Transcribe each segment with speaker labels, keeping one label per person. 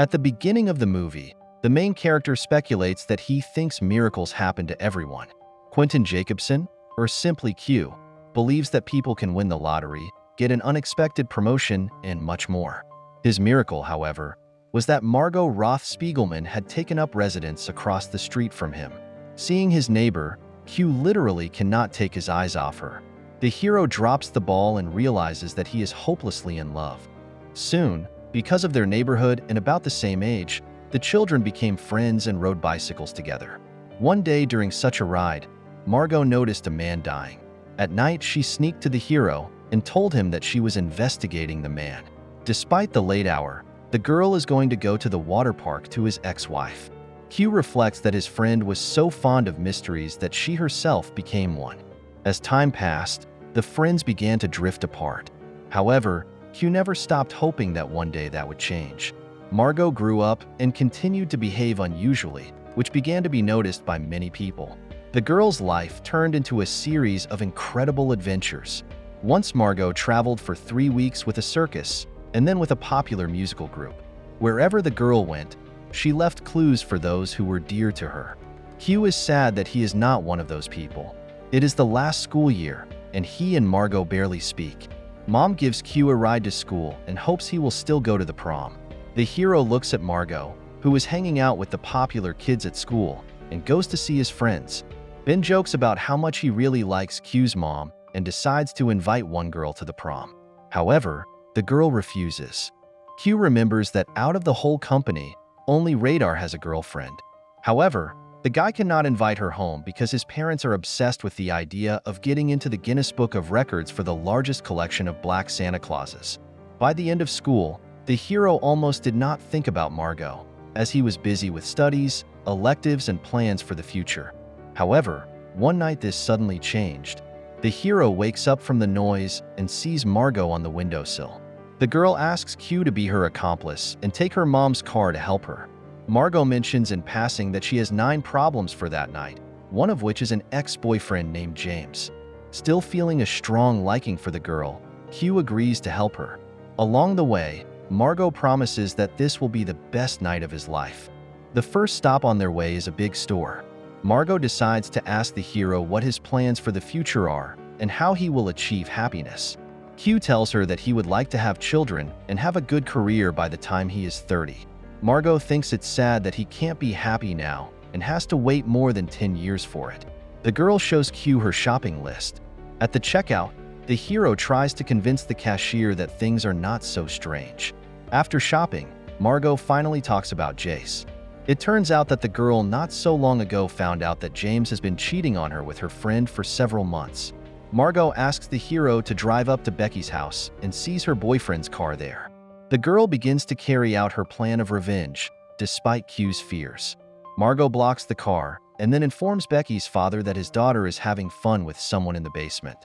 Speaker 1: At the beginning of the movie, the main character speculates that he thinks miracles happen to everyone. Quentin Jacobson, or simply Q, believes that people can win the lottery, get an unexpected promotion, and much more. His miracle, however, was that Margot Roth Spiegelman had taken up residence across the street from him. Seeing his neighbor, Q literally cannot take his eyes off her. The hero drops the ball and realizes that he is hopelessly in love. Soon, because of their neighborhood and about the same age, the children became friends and rode bicycles together. One day during such a ride, Margot noticed a man dying. At night, she sneaked to the hero and told him that she was investigating the man. Despite the late hour, the girl is going to go to the water park to his ex-wife. Q reflects that his friend was so fond of mysteries that she herself became one. As time passed, the friends began to drift apart. However, Q never stopped hoping that one day that would change. Margot grew up and continued to behave unusually, which began to be noticed by many people. The girl's life turned into a series of incredible adventures. Once Margot traveled for 3 weeks with a circus, and then with a popular musical group. Wherever the girl went, she left clues for those who were dear to her. Q is sad that he is not one of those people. It is the last school year, and he and Margot barely speak. Mom gives Q a ride to school and hopes he will still go to the prom. The hero looks at Margot, who is hanging out with the popular kids at school, and goes to see his friends. Ben jokes about how much he really likes Q's mom and decides to invite one girl to the prom. However, the girl refuses. Q remembers that out of the whole company, only Radar has a girlfriend. However, the guy cannot invite her home because his parents are obsessed with the idea of getting into the Guinness Book of Records for the largest collection of black Santa Clauses. By the end of school, the hero almost did not think about Margot, as he was busy with studies, electives, and plans for the future. However, one night this suddenly changed. The hero wakes up from the noise and sees Margot on the windowsill. The girl asks Q to be her accomplice and take her mom's car to help her. Margot mentions in passing that she has 9 problems for that night, one of which is an ex-boyfriend named James. Still feeling a strong liking for the girl, Q agrees to help her. Along the way, Margot promises that this will be the best night of his life. The first stop on their way is a big store. Margot decides to ask the hero what his plans for the future are and how he will achieve happiness. Q tells her that he would like to have children and have a good career by the time he is 30. Margot thinks it's sad that he can't be happy now and has to wait more than 10 years for it. The girl shows Q her shopping list. At the checkout, the hero tries to convince the cashier that things are not so strange. After shopping, Margot finally talks about Jace. It turns out that the girl not so long ago found out that James has been cheating on her with her friend for several months. Margot asks the hero to drive up to Becky's house and sees her boyfriend's car there. The girl begins to carry out her plan of revenge, despite Q's fears. Margot blocks the car and then informs Becky's father that his daughter is having fun with someone in the basement.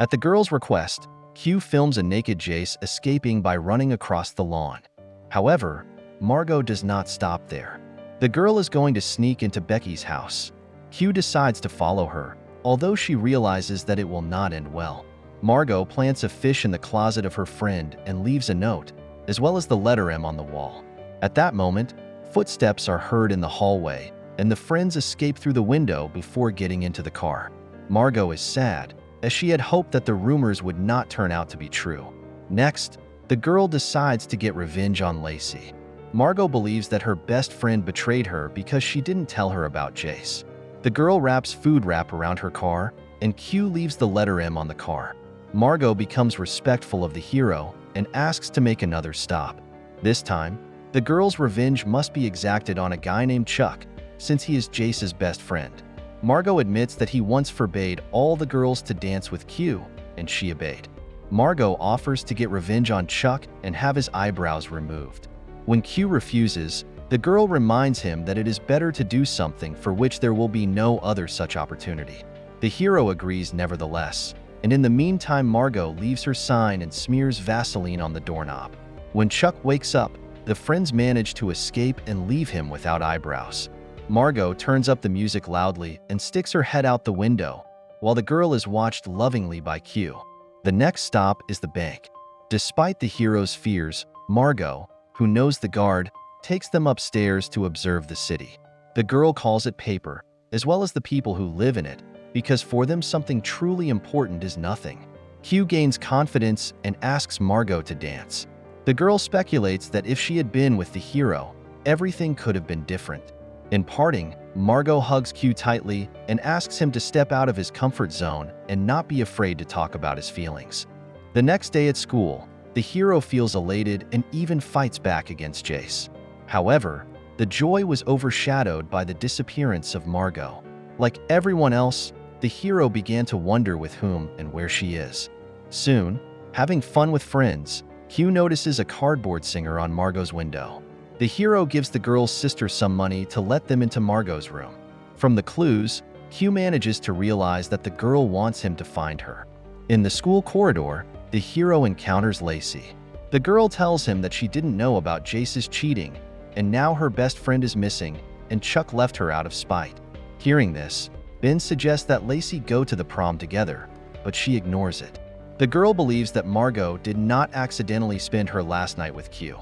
Speaker 1: At the girl's request, Q films a naked Jace escaping by running across the lawn. However, Margot does not stop there. The girl is going to sneak into Becky's house. Q decides to follow her, although she realizes that it will not end well. Margot plants a fish in the closet of her friend and leaves a note, as well as the letter M on the wall. At that moment, footsteps are heard in the hallway, and the friends escape through the window before getting into the car. Margot is sad, as she had hoped that the rumors would not turn out to be true. Next, the girl decides to get revenge on Lacey. Margot believes that her best friend betrayed her because she didn't tell her about Jace. The girl wraps food wrap around her car, and Q leaves the letter M on the car. Margot becomes respectful of the hero and asks to make another stop. This time, the girl's revenge must be exacted on a guy named Chuck, since he is Jace's best friend. Margot admits that he once forbade all the girls to dance with Q, and she obeyed. Margot offers to get revenge on Chuck and have his eyebrows removed. When Q refuses, the girl reminds him that it is better to do something for which there will be no other such opportunity. The hero agrees nevertheless, and in the meantime Margot leaves her sign and smears Vaseline on the doorknob. When Chuck wakes up, the friends manage to escape and leave him without eyebrows. Margot turns up the music loudly and sticks her head out the window, while the girl is watched lovingly by Q. The next stop is the bank. Despite the hero's fears, Margot, who knows the guard, takes them upstairs to observe the city. The girl calls it paper, as well as the people who live in it, because for them something truly important is nothing. Q gains confidence and asks Margot to dance. The girl speculates that if she had been with the hero, everything could have been different. In parting, Margot hugs Q tightly and asks him to step out of his comfort zone and not be afraid to talk about his feelings. The next day at school, the hero feels elated and even fights back against Jace. However, the joy was overshadowed by the disappearance of Margot. Like everyone else, the hero began to wonder with whom and where she is. Soon, having fun with friends, Q notices a cardboard singer on Margot's window. The hero gives the girl's sister some money to let them into Margot's room. From the clues, Q manages to realize that the girl wants him to find her. In the school corridor, the hero encounters Lacey. The girl tells him that she didn't know about Jace's cheating, and now her best friend is missing, and Chuck left her out of spite. Hearing this, Ben suggests that Lacey go to the prom together, but she ignores it. The girl believes that Margot did not accidentally spend her last night with Q.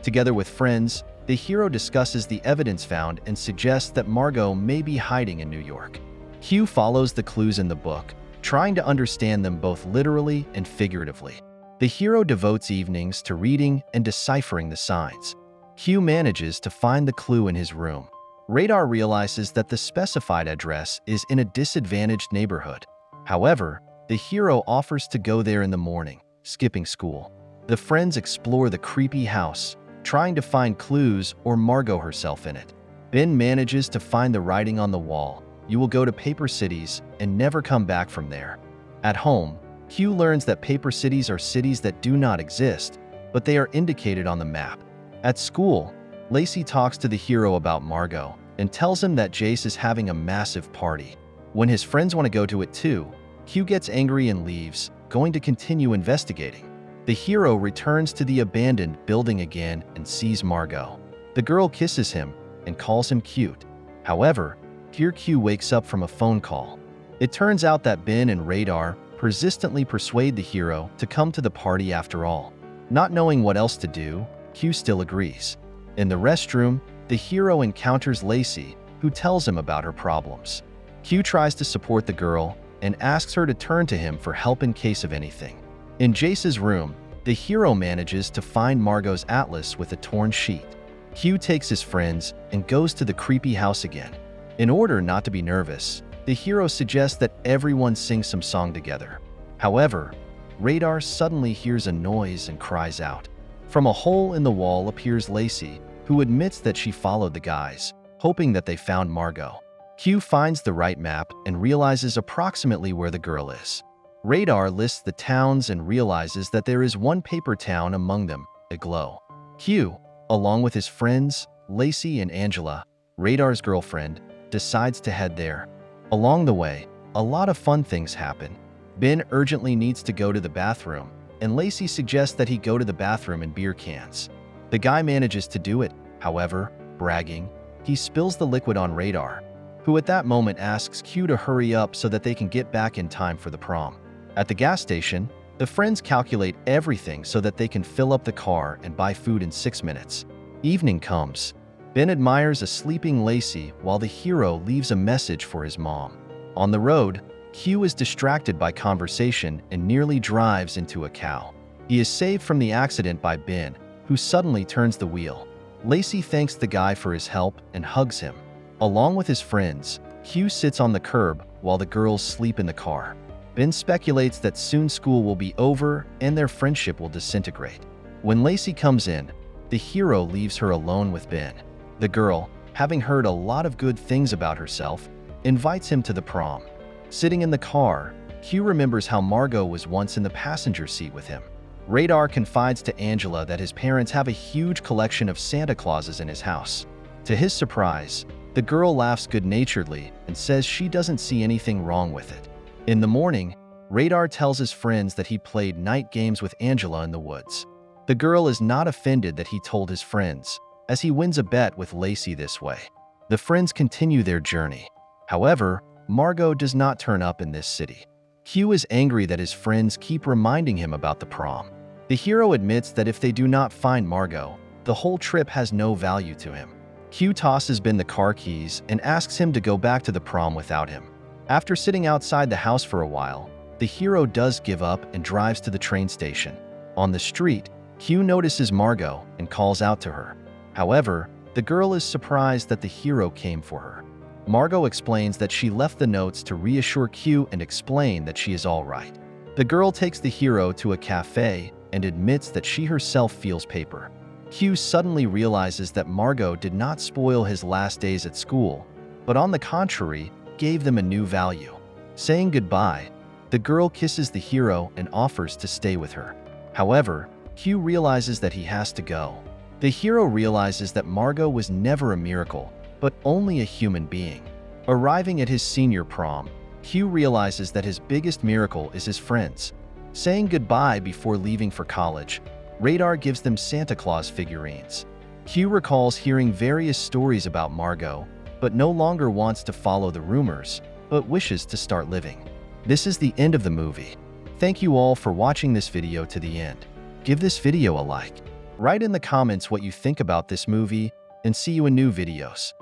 Speaker 1: Together with friends, the hero discusses the evidence found and suggests that Margot may be hiding in New York. Q follows the clues in the book, trying to understand them both literally and figuratively. The hero devotes evenings to reading and deciphering the signs. Q manages to find the clue in his room. Radar realizes that the specified address is in a disadvantaged neighborhood. However, the hero offers to go there in the morning, skipping school. The friends explore the creepy house, trying to find clues or Margot herself in it. Ben manages to find the writing on the wall, "You will go to Paper Cities and never come back from there." At home, Q learns that Paper Cities are cities that do not exist, but they are indicated on the map. At school, Lacey talks to the hero about Margot and tells him that Jace is having a massive party. When his friends want to go to it too, Q gets angry and leaves, going to continue investigating. The hero returns to the abandoned building again and sees Margot. The girl kisses him and calls him cute. However, here Q wakes up from a phone call. It turns out that Ben and Radar persistently persuade the hero to come to the party after all. Not knowing what else to do, Q still agrees. In the restroom, the hero encounters Lacey, who tells him about her problems. Q tries to support the girl and asks her to turn to him for help in case of anything. In Jace's room, the hero manages to find Margot's atlas with a torn sheet. Q takes his friends and goes to the creepy house again. In order not to be nervous, the hero suggests that everyone sing some song together. However, Radar suddenly hears a noise and cries out. From a hole in the wall appears Lacey, who admits that she followed the guys, hoping that they found Margot. Q finds the right map and realizes approximately where the girl is. Radar lists the towns and realizes that there is one paper town among them, Aglow. Q, along with his friends, Lacey and Angela, Radar's girlfriend, decides to head there. Along the way, a lot of fun things happen. Ben urgently needs to go to the bathroom, and Lacey suggests that he go to the bathroom in beer cans. The guy manages to do it, however, bragging. He spills the liquid on Radar, who at that moment asks Q to hurry up so that they can get back in time for the prom. At the gas station, the friends calculate everything so that they can fill up the car and buy food in 6 minutes. Evening comes. Ben admires a sleeping Lacey while the hero leaves a message for his mom. On the road, Q is distracted by conversation and nearly drives into a cow. He is saved from the accident by Ben, who suddenly turns the wheel. Lacey thanks the guy for his help and hugs him. Along with his friends, Q sits on the curb while the girls sleep in the car. Ben speculates that soon school will be over and their friendship will disintegrate. When Lacey comes in, the hero leaves her alone with Ben. The girl, having heard a lot of good things about herself, invites him to the prom. Sitting in the car, Q remembers how Margot was once in the passenger seat with him. Radar confides to Angela that his parents have a huge collection of Santa Clauses in his house. To his surprise, the girl laughs good-naturedly and says she doesn't see anything wrong with it. In the morning, Radar tells his friends that he played night games with Angela in the woods. The girl is not offended that he told his friends, as he wins a bet with Lacey this way. The friends continue their journey. However, Margot does not turn up in this city. Q is angry that his friends keep reminding him about the prom. The hero admits that if they do not find Margot, the whole trip has no value to him. Q tosses Ben the car keys and asks him to go back to the prom without him. After sitting outside the house for a while, the hero does give up and drives to the train station. On the street, Q notices Margot and calls out to her. However, the girl is surprised that the hero came for her. Margot explains that she left the notes to reassure Q and explain that she is all right. The girl takes the hero to a cafe and admits that she herself feels paper. Q suddenly realizes that Margot did not spoil his last days at school, but on the contrary, gave them a new value. Saying goodbye, the girl kisses the hero and offers to stay with her. However, Q realizes that he has to go. The hero realizes that Margot was never a miracle, but only a human being. Arriving at his senior prom, Q realizes that his biggest miracle is his friends. Saying goodbye before leaving for college, Radar gives them Santa Claus figurines. Q recalls hearing various stories about Margot, but no longer wants to follow the rumors, but wishes to start living. This is the end of the movie. Thank you all for watching this video to the end. Give this video a like. Write in the comments what you think about this movie, and see you in new videos.